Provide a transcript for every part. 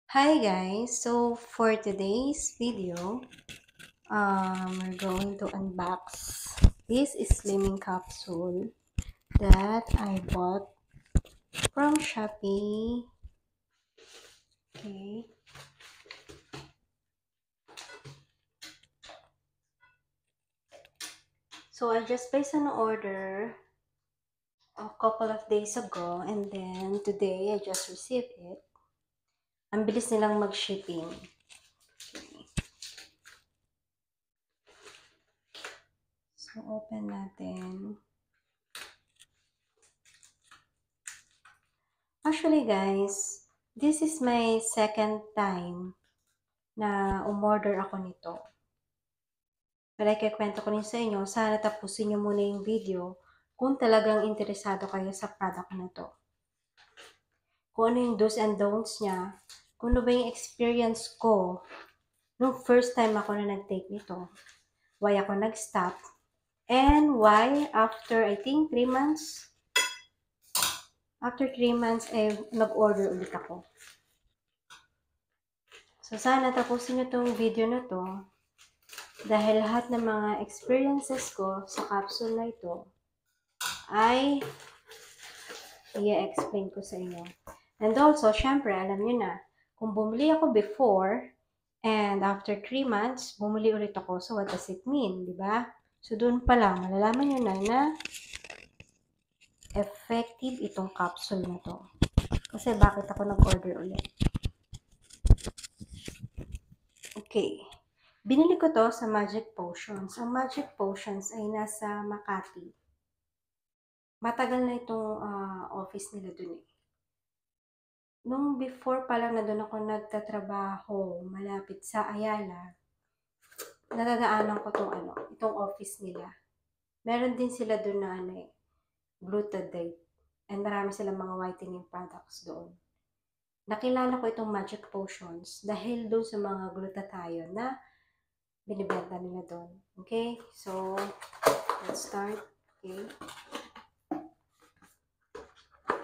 Hi guys, so for today's video, we're going to unbox this slimming capsule that I bought from Shopee. Okay, so I just placed an order a couple of days ago and then today I just received it. Ang bilis nilang mag-shipping. Okay. So open natin. Actually guys, this is my second time na umorder ako nito. Pero ikikwento ko rin sa inyo, sana tapusin nyo muna yung video kung talagang interesado kayo sa product na to. Kung ano yung do's and don'ts niya, kung ano ba yung experience ko nung first time ako na nag-take nito, why ako nag-stop, and why after I think 3 months, nag-order ulit ako. So sana tapusin nyo tong video na to dahil lahat ng mga experiences ko sa capsule na ito ay i-explain ko sa inyo. And also, syempre, alam nyo na, kung bumili ako before, and after 3 months, bumili ulit ako. So, what does it mean? Diba? So, doon pa lang, malalaman nyo na effective itong capsule na to. Kasi bakit ako nag-order ulit? Okay. Binili ko to sa Magic Potions. Ang Magic Potions ay nasa Makati. Matagal na itong office nila dun eh. Nung before pa lang na doon ako nagtatrabaho malapit sa Ayala, nadadaanan ko itong office nila. Meron din sila doon na Glutadate. And marami silang mga whitening products doon. Nakilala ko itong Magic Potions dahil doon sa mga glutathione na binibenta nila doon. Okay? So, let's start. Okay?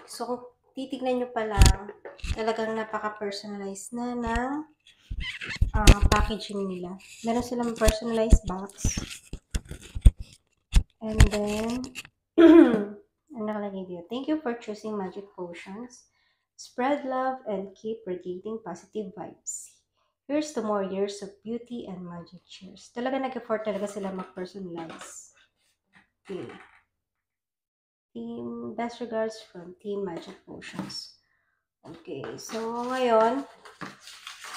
So, kung titignan nyo pa lang, talagang napaka-personalized na ng packaging nila. Meron silang personalized box. And then, ano nakalagay dito? Thank you for choosing Magic Potions. Spread love and keep radiating positive vibes. Here's to more years of beauty and magic. Cheers. Talaga nag-effort talaga sila mag-personalize. Okay. Best regards from Team Magic Potions. Okay. So, ngayon,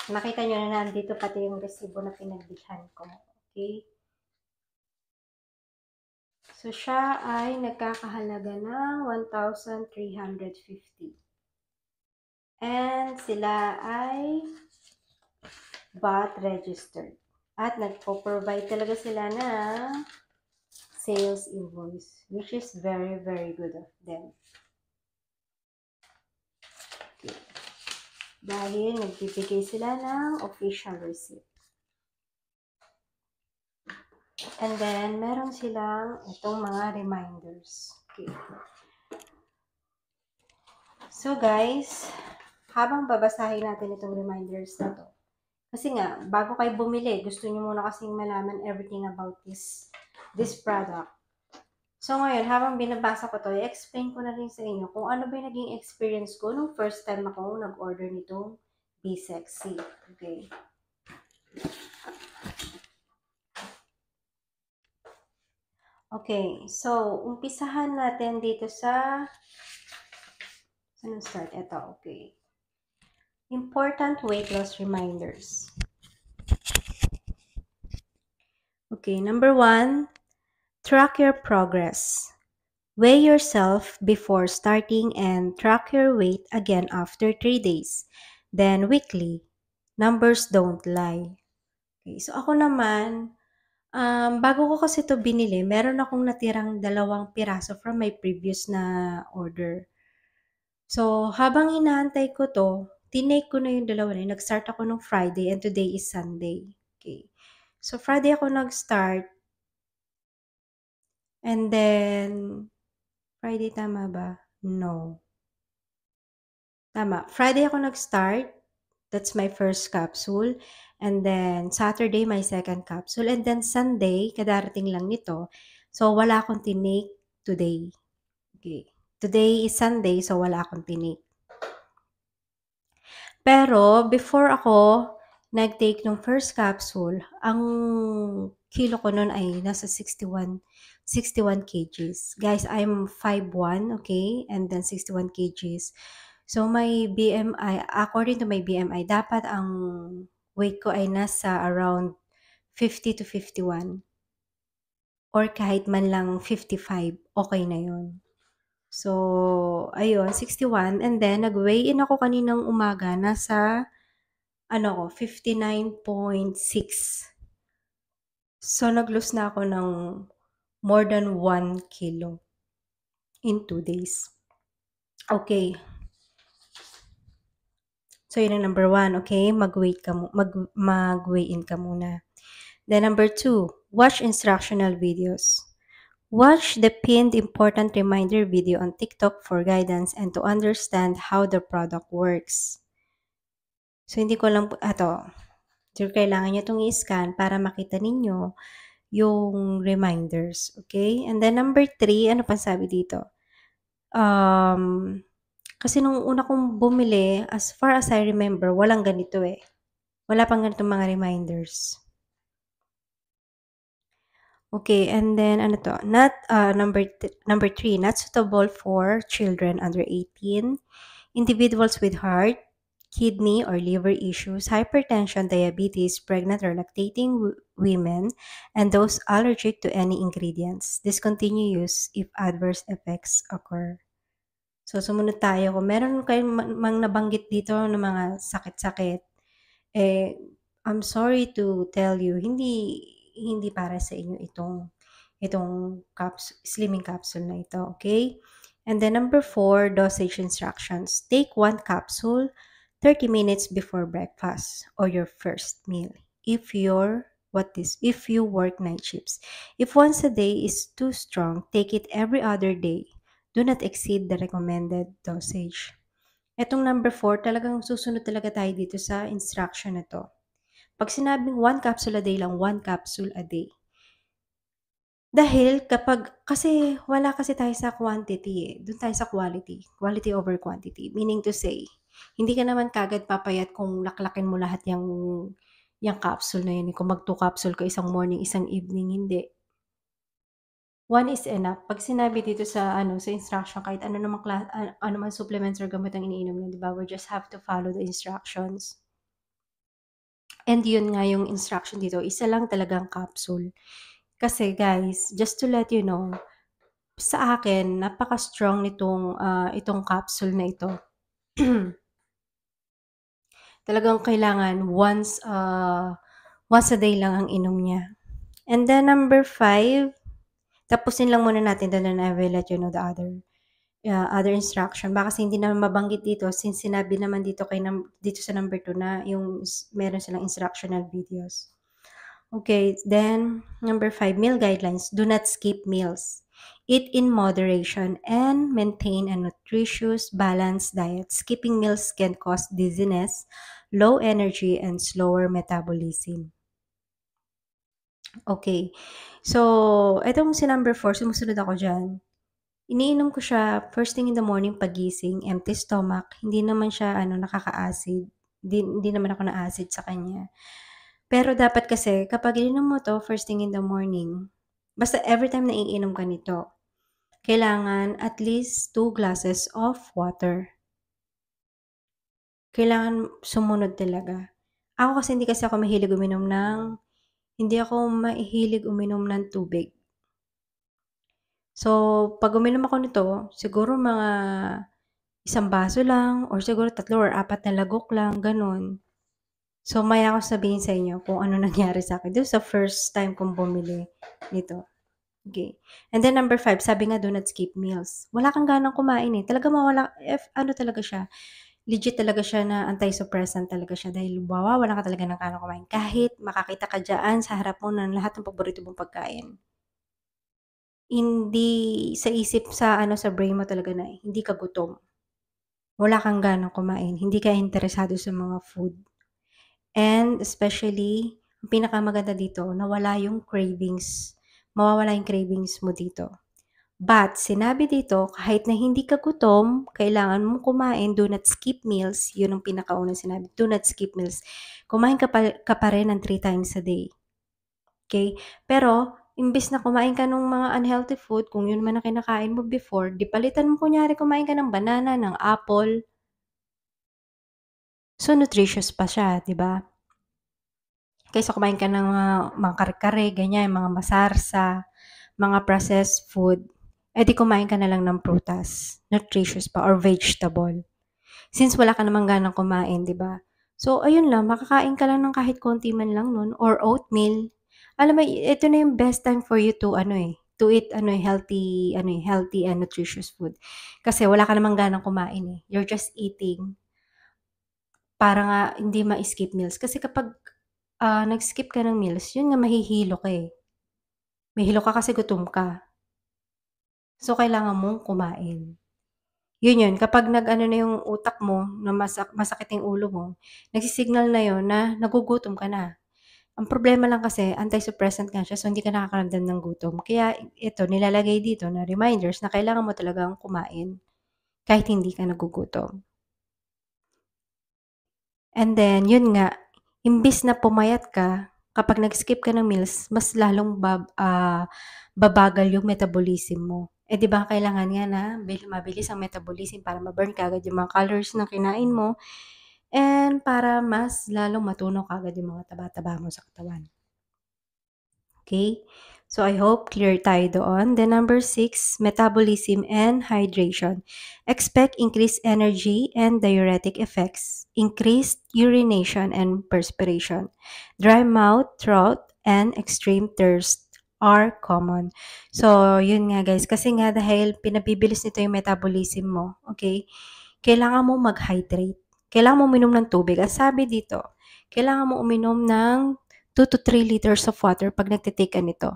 nakita nyo na nandito pati yung resibo na pinagbilhan ko. Okay. So, siya ay nagkakahalaga ng 1,350. And sila ay VAT registered. At nagpo-provide talaga sila ng sales invoice, which is very, very good of them. Okay. Dahil nagbibigay sila ng official receipt. And then, meron silang itong mga reminders. Okay. So, guys, habang babasahin natin itong reminders na to, kasi nga, bago kayo bumili, gusto nyo muna kasing malaman everything about this product. So, ngayon, habang binabasa ko to, i-explain ko na rin sa inyo kung ano ba yung naging experience ko nung first time ako nag-order nitong Be Sexy. Okay. Okay, so, umpisahan natin dito sa, saan start? Ito, okay. Important weight loss reminders. Okay, number 1, track your progress. Weigh yourself before starting and track your weight again after 3 days. Then weekly. Numbers don't lie. Okay, so ako naman, bago ko kasi ito binili, meron akong natirang 2 piraso from my previous na order. So, habang inaantay ko to, tinake ko na yung 2 na yun. Nag-start ako nung Friday and today is Sunday. Okay. So, Friday ako nag-start. And then, Friday tama ba? No. Tama. Friday ako nag-start. That's my first capsule. And then Saturday, my second capsule. And then Sunday, kadarating lang nito. So, wala akong tinake today. Okay. Today is Sunday, so wala akong tinake. Pero before ako nag-take nung first capsule, ang kilo ko nun ay nasa 61 kgs. Guys, I'm 5'1", okay? And then 61 kgs. So my BMI, according to my BMI, dapat ang weight ko ay nasa around 50 to 51 or kahit man lang 55, okay na yun. So, ayun, 61. And then, nag-weigh-in ako kaninang umaga, nasa, 59.6. So, nag-lose na ako ng more than 1 kilo in 2 days. Okay. So, yun ang number 1, okay? Mag-weigh-in ka muna. Then, number 2, watch instructional videos. Watch the pinned important reminder video on TikTok for guidance and to understand how the product works. So, hindi ko lang po, so, kailangan nyo itong i-scan para makita ninyo yung reminders. Okay? And then, number 3, ano pa sabi dito? Kasi nung una kong bumili, as far as I remember, walang ganito eh. Wala pang ganitong mga reminders. Okay, and then ano to? Number 3, not suitable for children under 18, individuals with heart, kidney or liver issues, hypertension, diabetes, pregnant or lactating women, and those allergic to any ingredients. Discontinue use if adverse effects occur. So, sumunod tayo. Kung meron kayong mang nabanggit dito ng mga sakit-sakit, I'm sorry to tell you, hindi para sa inyo itong slimming capsule na ito, okay? And then number 4, dosage instructions. Take 1 capsule 30 minutes before breakfast or your first meal. If you work night shifts. If once a day is too strong, take it every other day. Do not exceed the recommended dosage. Etong number 4, talagang susunod talaga tayo dito sa instruction na to. Pag sinabing 1 capsule a day lang, 1 capsule a day. Dahil kasi wala kasi tayo sa quantity eh. Doon tayo sa quality. Quality over quantity. Meaning to say, hindi ka naman kagad papayat kung laklakin mo lahat yung capsule na yun. Kung mag 2 capsule ka, isang morning, isang evening, hindi. 1 is enough. Pag sinabi dito sa sa instruction, kahit ano man supplements or gamot ang iniinom niyo, di ba? We just have to follow the instructions. And yun nga yung instruction dito, isa lang talagang capsule. Kasi guys, just to let you know, sa akin, napaka-strong itong capsule na ito. Talagang kailangan once a day lang ang inom niya. And then number 5, tapusin lang muna natin, then I will let you know the other instruction. Baka kasi hindi na mabanggit dito since sinabi naman dito sa number 2 na yung meron silang instructional videos. Okay, then number 5, meal guidelines. Do not skip meals. Eat in moderation and maintain a nutritious, balanced diet. Skipping meals can cause dizziness, low energy, and slower metabolism. Okay. So, itong si number 4, sumusunod ako dyan. Iniinom ko siya first thing in the morning pagising, empty stomach. Hindi naman siya nakaka-acid. Hindi naman ako na-acid sa kanya. Pero dapat kasi kapag ininom mo 'to first thing in the morning, basta every time na iinom ka nito, kailangan at least 2 glasses of water. Kailangan sumunod talaga. Ako kasi hindi ako mahilig uminom ng tubig. So, pag uminom ako nito, siguro mga 1 baso lang or siguro 3 or 4 na lagok lang, gano'n. So, maya ko sabihin sa inyo kung ano nangyari sa'kin dun sa first time kong bumili nito. Okay. And then number 5, sabi nga do not skip meals. Wala kang ganang kumain eh. Talaga talaga siya, legit talaga siya na anti-suppressant talaga siya dahil wala ka talaga ng ganang kumain. Kahit makakita ka dyan sa harap mo ng lahat ng paborito mong pagkain. Hindi sa brain mo talaga na hindi ka gutom. wala kang ganang kumain, hindi ka interesado sa mga food. And especially, ang pinakamaganda dito, nawala yung cravings. Mawawala yung cravings mo dito. But sinabi dito, kahit na hindi ka gutom, kailangan mong kumain, do not skip meals. Yun ang pinakaunang sinabi, do not skip meals. Kumain ka pa rin ng 3 times a day. Okay? Pero, imbes na kumain ka ng mga unhealthy food, kung yun man ang kinakain mo before, di palitan mo kunyari kumain ka ng banana, ng apple. So, nutritious pa siya, di ba? Kaysa kumain ka ng mga kare-kare, ganyan, mga masarsa, mga processed food, di kumain ka na lang ng prutas, nutritious pa, or vegetable. Since wala ka namang ganang kumain, di ba? So, ayun lang, makakain ka lang ng kahit konti man lang nun, or oatmeal. Alam mo, ito na yung best time for you to, to eat, healthy and nutritious food. Kasi wala ka namang ganang kumain eh. You're just eating para nga hindi ma-skip meals. Kasi kapag nag-skip ka ng meals, yun nga mahihilo ka eh. Mahihilo ka kasi gutom ka. So, kailangan mong kumain. Yun, kapag nag-ano na yung utak mo na masakit yung ulo mo, nagsi-signal na yun na nagugutom ka na. Ang problema lang kasi anti-suppressant nga siya, so hindi ka nakakaramdam ng gutom. Kaya ito, nilalagay dito na reminders na kailangan mo talagang kumain kahit hindi ka nagugutom. And then, yun nga, imbis na pumayat ka, kapag nag-skip ka ng meals, mas lalong babagal yung metabolism mo. Di ba kailangan nga na mabilis ang metabolism para ma-burn kaagad yung mga calories na kinain mo and para mas lalong matunaw kaagad yung mga taba-taba mo sa katawan. Okay? So, I hope clear tayo doon. Then, number 6, metabolism and hydration. Expect increased energy and diuretic effects, increased urination and perspiration. Dry mouth, throat, and extreme thirst are common. So, yun nga guys. Kasi nga dahil pinabibilis nito yung metabolism mo, okay? Kailangan mo mag-hydrate. Kailangan mo uminom ng tubig. Ang sabi dito, kailangan mo uminom ng 2 to 3 liters of water pag nagtitake ka nito.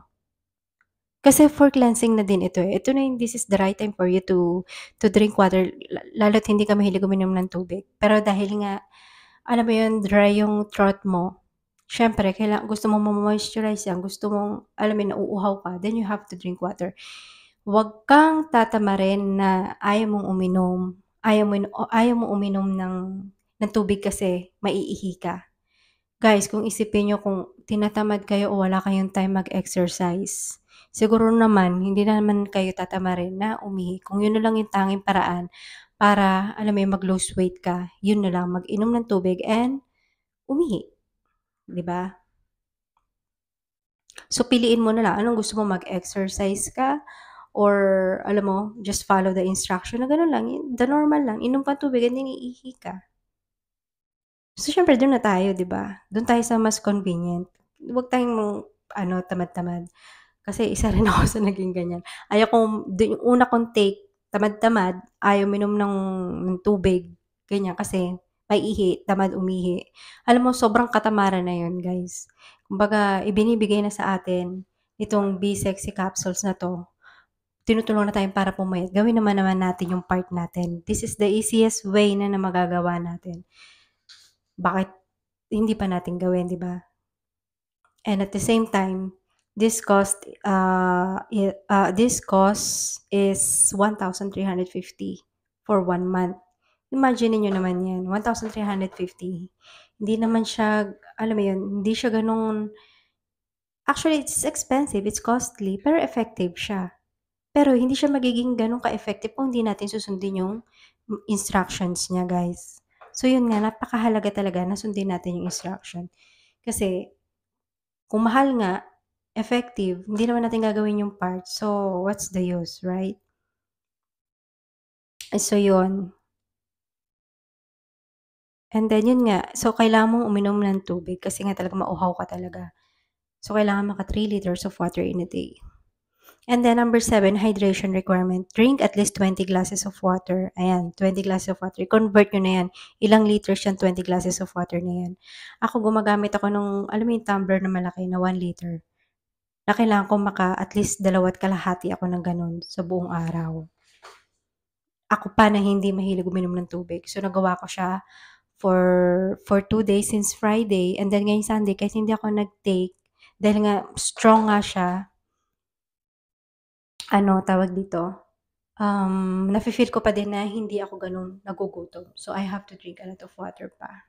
Kasi for cleansing na din ito eh. Ito na yung this is the right time for you to drink water, lalo't hindi ka mahilig uminom ng tubig. Pero dahil nga, alam mo yun, dry yung throat mo, syempre, gusto mong ma-moisturize yan, gusto mong, alam mo yun, nauuhaw ka, then you have to drink water. Huwag kang tatamarin na ayaw mong uminom, ayaw mo uminom ng tubig kasi maiihi ka. Guys, kung isipin nyo kung tinatamad kayo o wala kayong time mag-exercise, siguro naman, hindi naman kayo tatamarin na umihi. Kung yun na lang yung tanging paraan para, alam mo yung mag-lose weight ka, yun na lang, mag-inom ng tubig and umihi. 'Di ba? So, piliin mo na lang, anong gusto mo, mag-exercise ka or alam mo, just follow the instruction na gano'n lang, the normal lang, inom ka tubig and then iihi ka. So, siyempre do'n na tayo, 'di ba? Do'n tayo sa mas convenient. Huwag tayong tamad-tamad. Kasi isa rin ako sa naging ganyan. Ayaw kong yung una kong take, tamad-tamad, ayaw uminom ng tubig, ganyan, kasi maiihi, tamad umihi. Alam mo sobrang katamaran na 'yun, guys. Kumbaga ibinibigay na sa atin itong Be Sexy capsules na 'to, tinutulungan na tayo para pumayat, gawin naman natin yung part natin. This is the easiest way na magagawa natin. Bakit hindi pa natin gawin, 'di ba? And at the same time, this cost is 1,350 for 1 month. Imagine niyo naman 'yan, 1,350. Hindi naman siya, alam mo 'yun, hindi siya gano'n. Actually, it's expensive, it's costly, pero effective siya. Pero hindi siya magiging gano'n ka-effective kung hindi natin susundin yung instructions niya, guys. So, yun nga, napakahalaga talaga na sundin natin yung instruction. Kasi kung mahal nga, effective, hindi naman natin gagawin yung part. So, what's the use, right? So, yun. And then, yun nga. So, kailangan mong uminom ng tubig kasi nga talaga mauhaw ka talaga. So, kailangan maka 3 liters of water in a day. And then, number 7, hydration requirement. Drink at least 20 glasses of water. Ayan, 20 glasses of water. Convert nyo na yan. Ilang liters yan, 20 glasses of water na yan. Ako, gumagamit ako nung, alam mo yung tumbler na malaki na 1 liter. Na kailangan ko at least 2 at kalahati ako ng ganun sa buong araw. ako pa na hindi mahilig uminom ng tubig. So, nagawa ko siya for 2 days since Friday, and then ngayong Sunday kahit hindi ako nag-take dahil nga strong nga siya, ano tawag dito, nafe-feel ko pa din na hindi ako gano'n nagugutom. So, I have to drink a lot of water pa.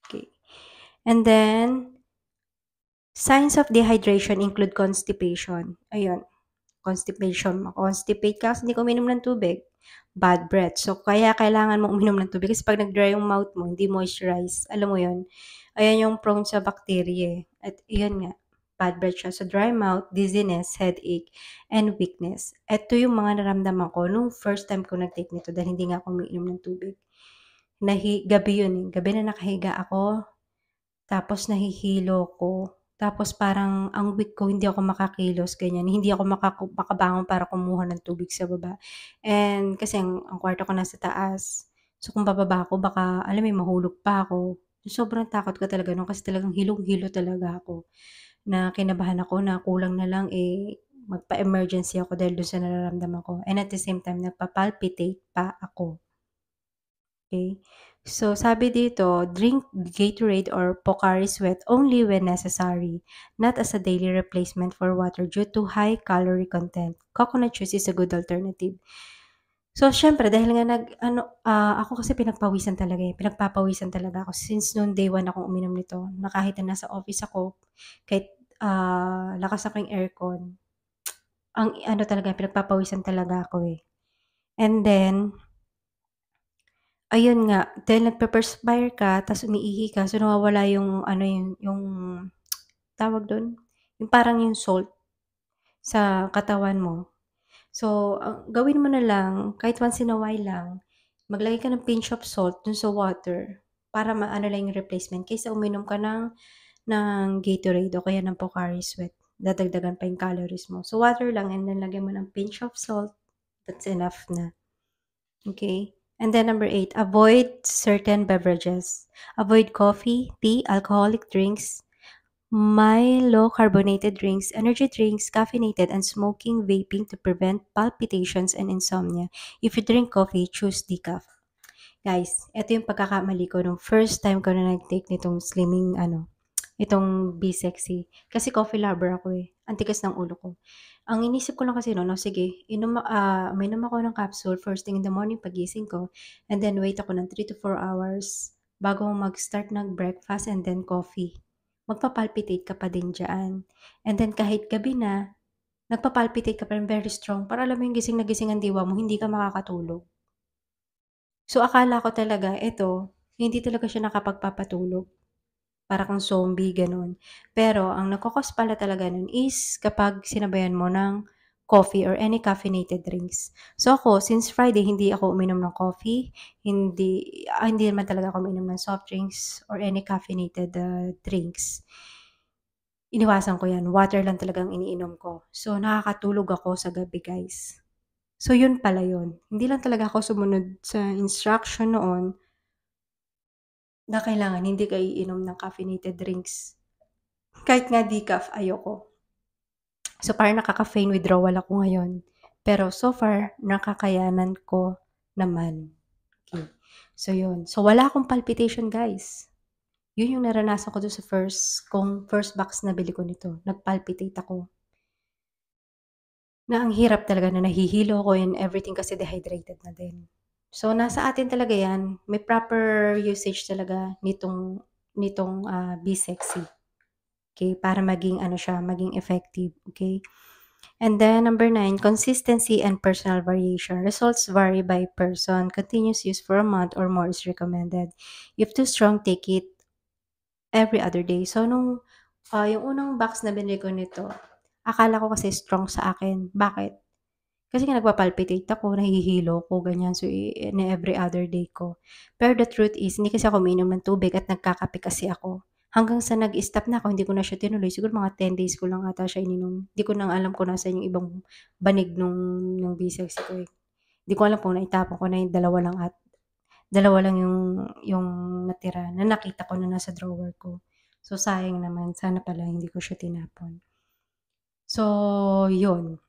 Okay. And then, signs of dehydration include constipation. Ayun, constipation. Ma-constipate ka kasi hindi ka uminom ng tubig. Bad breath. So, kaya kailangan mo uminom ng tubig kasi pag nag-dry yung mouth mo, hindi moisturize. Alam mo yun? Ayan yung prone sa bacteria eh. At yun nga, bad breath siya. So, dry mouth, dizziness, headache, and weakness. Ito yung mga naramdaman ko nung first time ko nag-take nito dahil hindi nga ako umiinom ng tubig. Gabi yun eh. Gabi na nakahiga ako, tapos nahihilo ko. Tapos parang ang weak ko, hindi ako makakilos, ganyan. Hindi ako makabangon para kumuha ng tubig sa baba. And kasi ang kwarto ko nasa taas. So kung bababa ako, baka alam mo yun, mahulog pa ako. Sobrang takot ko talaga nun kasi talagang hilong-hilo talaga ako. Na kinabahan ako na kulang na lang magpa-emergency ako dahil dun sa nararamdaman ko. And at the same time, nagpa-palpitate pa ako. Okay. So, sabi dito, drink Gatorade or Pocari Sweat only when necessary, not as a daily replacement for water due to high calorie content. Coconut juice is a good alternative. So, syempre, dahil nga ako kasi pinagpawisan talaga eh. Pinagpapawisan talaga ako. Since noon, day one akong uminom nito. Na kahit na nasa office ako, kahit lakas ako yung aircon, ang ano talaga, pinagpapawisan talaga ako eh. And then, ayun nga, dahil nagpe-perspire ka ta's umiihi ka, so nawawala yung ano yung tawag dun, yung parang yung salt sa katawan mo. So, ang gawin mo na lang kahit once in a while lang, maglagay ka ng pinch of salt dun sa water para maano lang yung replacement kaysa uminom ka ng Gatorade o kaya ng Pocari Sweat, dadagdagan pa yung calories mo. So, water lang and then lagyan mo ng pinch of salt, that's enough na. Okay. And then number 8, avoid certain beverages. Avoid coffee, tea, alcoholic drinks, low carbonated drinks, energy drinks, caffeinated, and smoking, vaping to prevent palpitations and insomnia. If you drink coffee, choose decaf. Guys, ito yung pagkakamali ko nung first time ko na nag-take nitong slimming itong Be Sexy. Kasi coffee lover ako eh. Ang tigas ng ulo ko. Ang inisip ko lang kasi no'n, sige, uminom ako ng capsule first thing in the morning pagising ko, and then wait ako ng 3 to 4 hours bago mag-start breakfast and then coffee. Magpa-palpitate ka pa din diyan. And then kahit gabi na, nagpa-palpitate ka pa rin very strong para alam mo yung gising na gising ang diwa mo, hindi ka makakatulog. So akala ko talaga hindi talaga siya nakapagpapatulog. Para kang zombie, gano'n. Pero ang nagko-cause pala talaga nun is kapag sinabayan mo ng coffee or any caffeinated drinks. So ako, since Friday hindi ako uminom ng coffee, hindi naman talaga ako uminom ng soft drinks or any caffeinated, drinks. Iniwasan ko 'yan, water lang talagang iniinom ko. So nakakatulog ako sa gabi, guys. So yun pala yun, hindi lang talaga ako sumunod sa instruction noon na kailangan hindi ka iinom ng caffeinated drinks. Kahit nga decaf, ayoko. So, parang nakaka-caffeine withdrawal ako ngayon. Pero so far, nakakayanan ko naman. Okay. So, yun. So, wala akong palpitation, guys. Yun yung naranasan ko doon sa first box na bili ko nito. Nag-palpitate ako. Na ang hirap talaga na nahihilo ako and everything kasi dehydrated na din. So, nasa atin talaga yan. May proper usage talaga nitong Be Sexy. Okay, para maging maging effective, okay? And then number 9, consistency and personal variation. Results vary by person. Continuous use for a month or more is recommended. If too strong, take it every other day. So, yung unang box na binili ko nito, akala ko kasi strong sa akin. Bakit? Kasi nga nagpa-palpitate ako, nahihilo ko, ganyan. So, every other day ko. Pero the truth is, hindi kasi ako umiinom ng tubig at nagkakape kasi ako. Hanggang sa nag-stop na ako, hindi ko na siya tinuloy. Siguro mga 10 days ko lang ata siya ininom. Hindi ko nang alam kung nasaan yung ibang banig nung B6 ko eh. Hindi ko alam kung naitapon ko na yung dalawa lang yung natira na nakita ko na nasa drawer ko. So, sayang naman. Sana pala hindi ko siya tinapon. So, yun.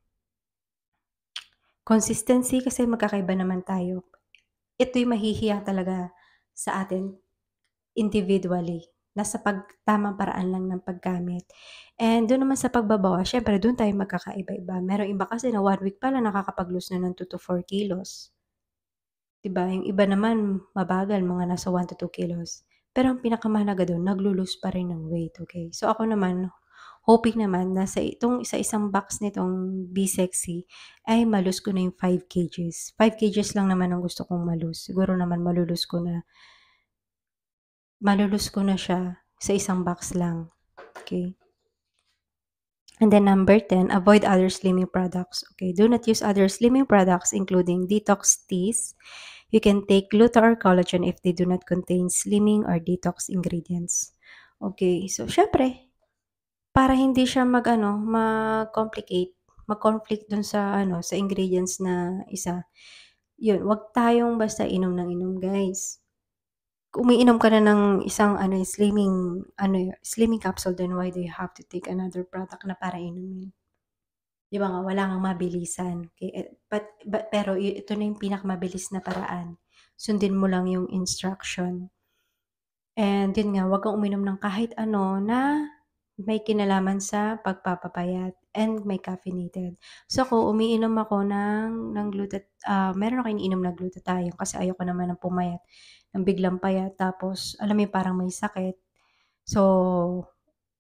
Consistency kasi magkakaiba naman tayo. Ito'y mahihiya talaga sa atin individually, nasa tamang paraan lang ng paggamit. And do'n naman sa pagbabawas siyempre do'n tayo magkakaiba-iba. Merong iba kasi na 1 week pa lang nakakapag-lose na ng 2 to 4 kilos. 'Di ba, yung iba naman mabagal mga nasa 1 to 2 kilos. Pero ang pinakamahalaga dun naglo-lose pa rin ng weight, okey. So ako naman, hoping naman na sa isang box nitong Be Sexy ay ma-lose ko na yung 5 kgs. 5 kgs lang naman ang gusto kong ma-lose. Siguro naman malu-lose ko na siya sa isang box lang, okey. And then number 10, avoid other slimming products. Okay, do not use other slimming products including detox teas. You can take Gluta or collagen if they do not contain slimming or detox ingredients. Okay, so syempre, para hindi siya mag-conflict dun sa sa ingredients na isa, yun, wag tayong basta inom ng inom, guys. Kung umiinom ka na ng isang slimming capsule, then why do you have to take another product na para inumin? 'Di ba nga wala ngang mabilisan, okey, pero ito na yung pinakamabilis na paraan, sundin mo lang yung instruction. And yun nga, wag kang uminom ng kahit ano na may kinalaman sa pagpapapayat and may caffeinated. So ako umiinom ako meron akong iniinom na glutathione kasi ayoko naman ng pumayat ng biglang payat tapos alam mo yung parang may sakit. So,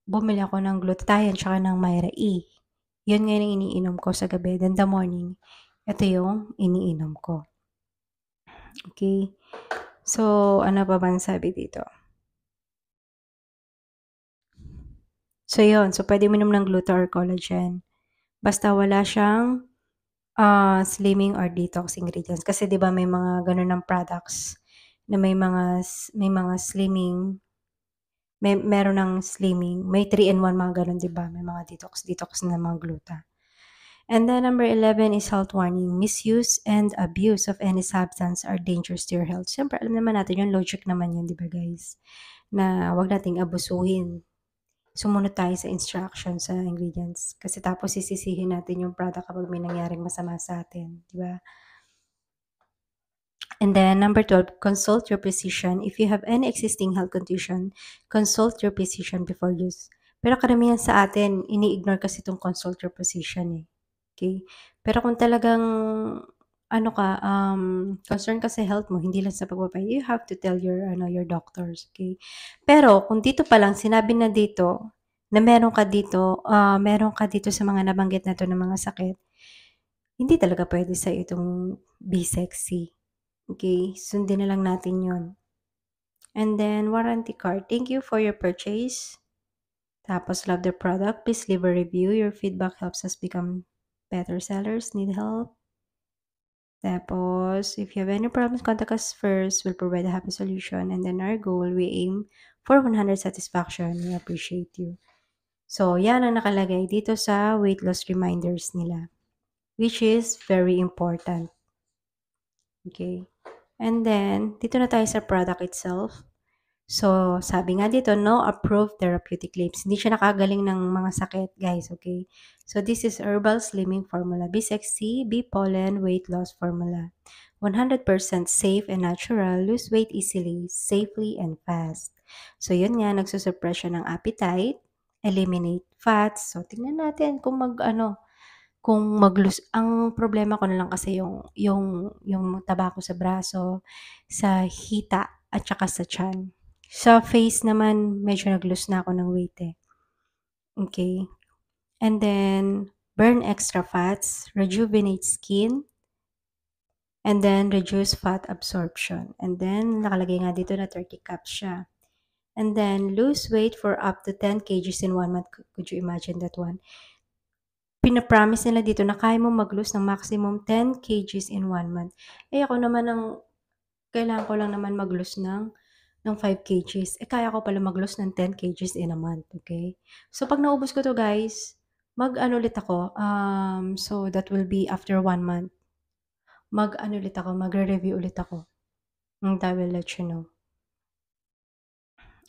bumili ako ng glutathione tsaka ng Myra E. Yun nga yung iniinom ko sa gabi, then the morning, ito yung iniinom ko, okey. So, ano pa bang sabi dito? So yun, so puwedeng uminom ng Gluta or collagen, basta wala siyang, slimming or detox ingredients. Kasi 'di ba may mga gano'n ng products na may mga slimming, meron ng slimming, may 3 in 1 mga gano'n 'di ba, may mga detox na mga gluta. And then number 11 is health warning. Misuse and abuse of any substance are dangerous to your health. Siyempre alam naman natin yun, logic naman yun, 'di ba guys? Na 'wag nating abusuhin. Sumunod tayo sa instructions, sa ingredients. Kasi tapos sisisihin natin yung product kapag may nangyaring masama sa atin, 'di ba? And then number 12, consult your physician. If you have any existing health condition, consult your physician before use. Pero karamihan sa atin, ini-ignore kasi itong consult your physician, eh. Okay. Pero kung talagang concern ka sa health mo, hindi lang sa pagpapayat, you have to tell your doctors, okay. Pero kung dito pa lang sinabi na dito na meron ka dito sa mga nabanggit na 'to na mga sakit, hindi talaga puwede sa'yo itong Be Sexy, okay. Sundin na lang natin 'yon. And then warranty card, thank you for your purchase. Tapos love the product, please leave a review. Your feedback helps us become better sellers. Need help? Tapos, if you have any problems, contact us first. We'll provide a happy solution. And then our goal, we aim for 100 satisfaction. We appreciate you. So, yan ang nakalagay dito sa weight loss reminders nila, which is very important. Okay? And then, dito na tayo sa product itself. So, sabi nga dito, no approved therapeutic claims. Hindi siya nakagaling ng mga sakit, guys, okay? So, this is herbal slimming formula. Be Sexy, Be Pollen weight loss formula. 100% safe and natural. Lose weight easily, safely, and fast. So, yun nga, nagsusuppress siya ng appetite, eliminate fats. So, tingnan natin kung ang problema ko na lang kasi yung taba ko sa braso, sa hita, at saka sa tiyan. Sa face naman medyo nag-lose na ako ng weight, eh. Okay. And then burn extra fats, rejuvenate skin, and then reduce fat absorption. And then nakalagay nga dito na 30 cups siya. And then lose weight for up to 10 kgs in 1 month. Could you imagine that one? Pina-promise nila dito na kaya mong mag-lose ng maximum 10 kgs in 1 month. Eh, ako naman kailangan ko lang naman mag-lose ng 5 kgs. Eh, kaya ko pala mag-lose ng 10 kgs in a month, okay? So, 'pag naubos ko 'to guys, mag-ano ulit ako, so that will be after 1 month. Mag-ano ulit ako, magre-review ulit ako. And I will let you know.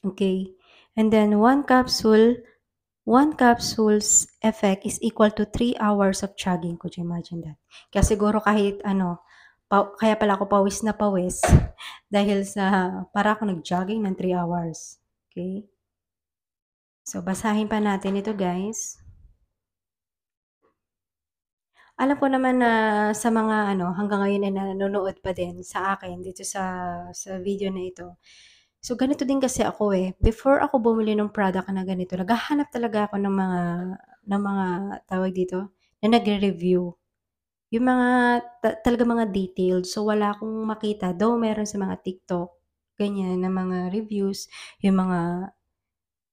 Okay. And then 1 capsule 1 capsule's effect is equal to 3 hours of jogging. Could you imagine that? Kaya siguro kahit ano, kaya pala ako pawis na pawis dahil sa para ako nag-jogging ng 3 hours. Okay? So, basahin pa natin ito, guys. Alam ko naman na sa mga ano, hanggang ngayon ay nanonood pa din sa akin dito sa video na ito. So, ganito din kasi ako eh. Before ako bumili ng product na ganito, naghahanap talaga ako ng mga tawag dito, na nagre-review. Yung mga talaga mga detailed. So, wala akong makita. Though meron sa mga TikTok, ganyan, na mga reviews, yung mga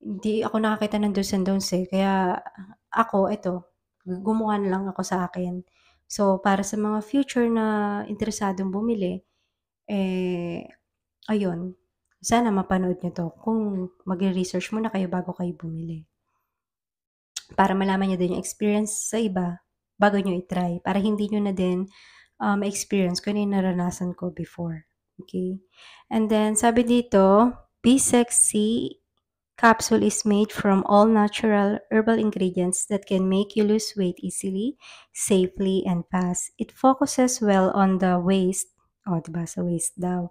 hindi ako nakakita ng do's and don'ts eh. Kaya ako, ito, gumawa na lang ako sa akin. So, para sa mga future na interesadong bumili, eh, ayun, sana mapanood niyo 'to kung magre-research muna kayo bago kayo bumili. Para malaman niyo din yung experience sa iba bago niyo i-try. Para hindi niyo na din, ma-experience kung ano yung naranasan ko before, okey? And then sabi dito, "Be Sexy capsule is made from all natural herbal ingredients that can make you lose weight easily, safely, and fast. It focuses well on the waist," oh, 'di ba sa waist daw,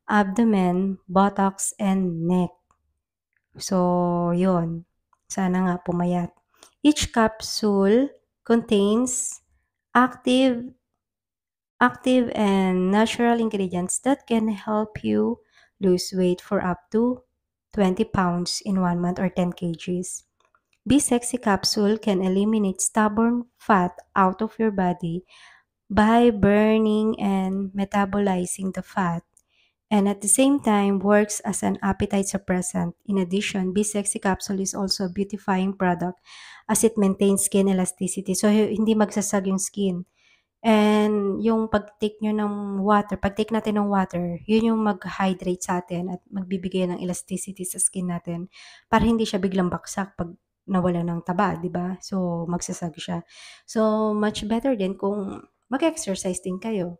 "abdomen, buttocks, and neck." So, yun. Sana nga pumayat. Each capsule contains active active and natural ingredients that can help you lose weight for up to 20 pounds in 1 month or 10 kgs. Be Sexy capsule can eliminate stubborn fat out of your body by burning and metabolizing the fat, and at the same time works as an appetite suppressant. In addition, Be Sexy capsule is also a beautifying product as it maintains skin elasticity. So, hindi magsasag yung skin. And yung pag-take nyo ng water, pag-take natin ng water, yun yung mag-hydrate sa atin at magbibigay ng elasticity sa skin natin para hindi siya biglang baksak pag nawala ng taba, 'di ba? So, magsasag siya. So, much better din kung mag-exercise din kayo.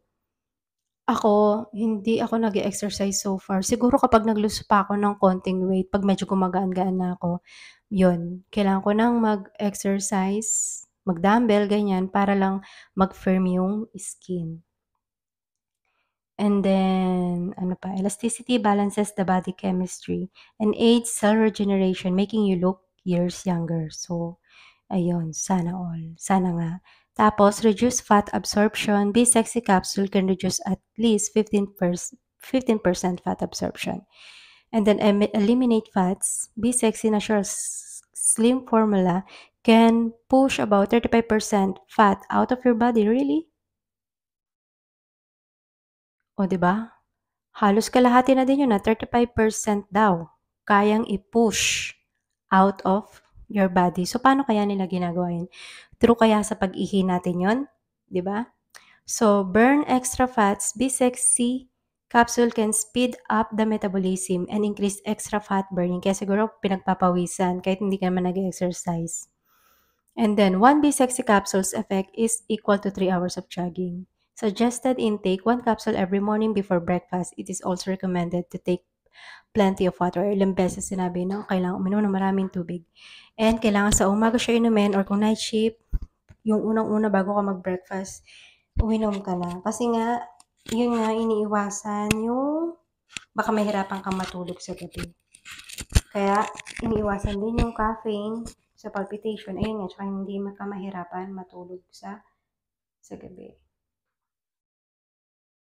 Ako, hindi ako nag-e-exercise so far. Siguro kapag nag-lose pa ako ng konting weight, 'pag medyo gumagaan-gaan na ako, 'yun, kailangan ko ng mag-exercise, mag-dumbbell, ganyan, para lang mag-firm yung skin. And then, ano pa, elasticity balances the body chemistry and aids cell regeneration, making you look years younger. So, ayun, sana all. Sana nga. Tapos, reduce fat absorption. Be Sexy capsule can reduce at least 15% fat absorption. And then, eliminate fats. Be Sexy natural slim formula can push about 35% fat out of your body. Really? O, 'di ba? Halos kalahati na din yun, 35% daw kayang i-push out of your body. So, paano kaya nila ginagawa yun? Through kaya sa pag-ihi natin yun, 'di ba? So, burn extra fats. Be Sexy capsule can speed up the metabolism and increase extra fat burning. Kaya siguro pinagpapawisan kahit hindi ka naman nag-exercise. And then, 1 Be Sexy capsule's effect is equal to 3 hours of jogging. Suggested intake, 1 capsule every morning before breakfast. It is also recommended to take plenty of water. Ilang beses sinabi na kailangan uminom ng maraming tubig. And kailangan sa umaga siya inumin or kung night shift, yung unang-una bago ka mag-breakfast, uminom ka na. Kasi nga, yun nga, iniiwasan yung baka mahirapan kang matulog sa gabi. Kaya, iniiwasan din yung caffeine sa palpitation. Ayun nga, tsaka hindi ka mahirapan matulog sa gabi.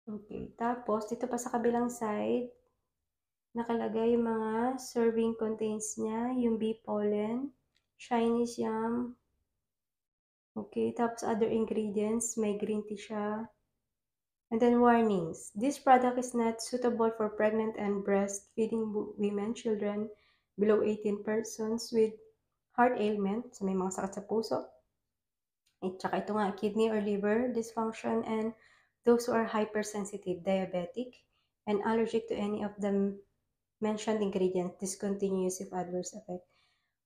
Okay. Tapos, dito pa sa kabilang side, nakalagay yung mga serving contains niya, yung bee pollen, Chinese yam, okay, tapos other ingredients, may green tea siya, and then warnings. This product is not suitable for pregnant and breastfeeding women, children below 18 persons with heart ailment, so may mga sakit sa puso, at saka ito nga, kidney or liver dysfunction, and those who are hypersensitive, diabetic, and allergic to any of the mentioned ingredients, discontinuous if adverse effect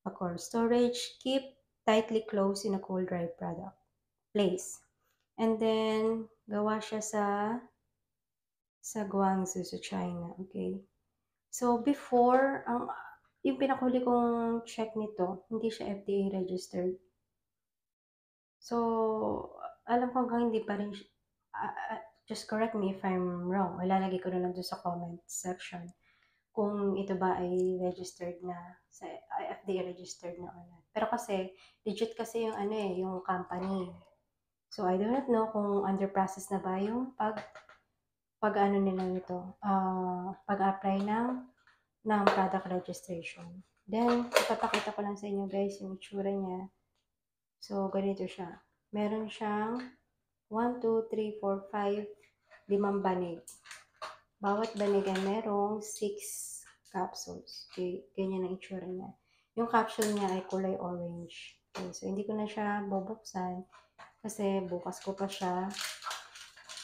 occur. Storage, keep tightly closed in a cool, dry product place. And then, gawa siya sa Guangzhou, sa China. Okay. So, before, yung pinakahuli kong check nito, hindi siya FDA registered. So, alam ko hanggang hindi pa rin just correct me if I'm wrong, o ilalagay ko na lang dun sa comment section kung ito ba ay registered na sa FDA registered na or not. Pero kasi legit kasi yung ano eh, yung company. So I do not know kung under process na ba yung pag ano nila nito, pag-apply ng product registration. Then ipapakita ko lang sa inyo guys yung itsura niya. So ganito siya. Meron siyang 1, 2, 3, 4, 5, 5 banig. Bawat banig ay merong 6 capsules. Okay, ganyan ang itsura niya. Yung capsule niya ay kulay orange. Okay, so hindi ko na siya bubuksan kasi bukas ko pa siya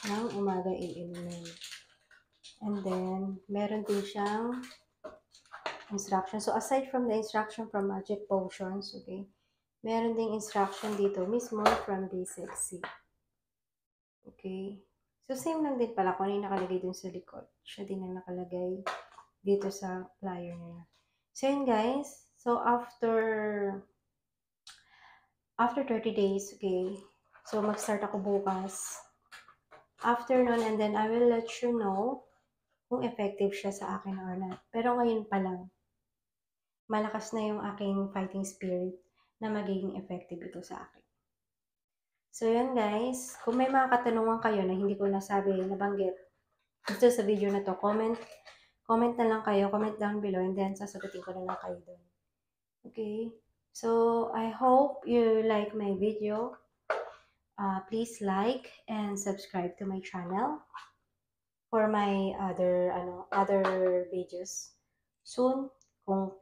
ng umaga iinumin. And then, meron din siyang instruction. So, aside from the instruction from Magic Potions, okay, meron ding instruction dito mismo from B6C. Okay. So, same lang din pala kung ano yung nakalagay dun sa likod. Siya din ang nakalagay dito sa flyer niya. So, yun guys. So, after 30 days, okay, so mag-start ako bukas. After nun, and then I will let you know kung effective siya sa akin or not. Pero ngayon pa lang, malakas na yung aking fighting spirit na magiging effective ito sa akin. So, yun guys. Kung may mga katanungan kayo na hindi ko nasabi, nabanggit dito sa video na to, comment na lang kayo, comment down below, and then sasagutin ko na lang kayo doon. Okay? So, I hope you like my video. Please like and subscribe to my channel for my other videos. Soon, kung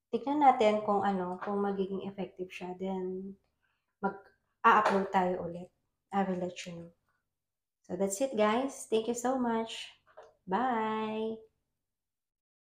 tignan natin kung magiging effective siya, then mag-a-upload tayo ulit. I will let you know. So that's it guys. Thank you so much. Bye!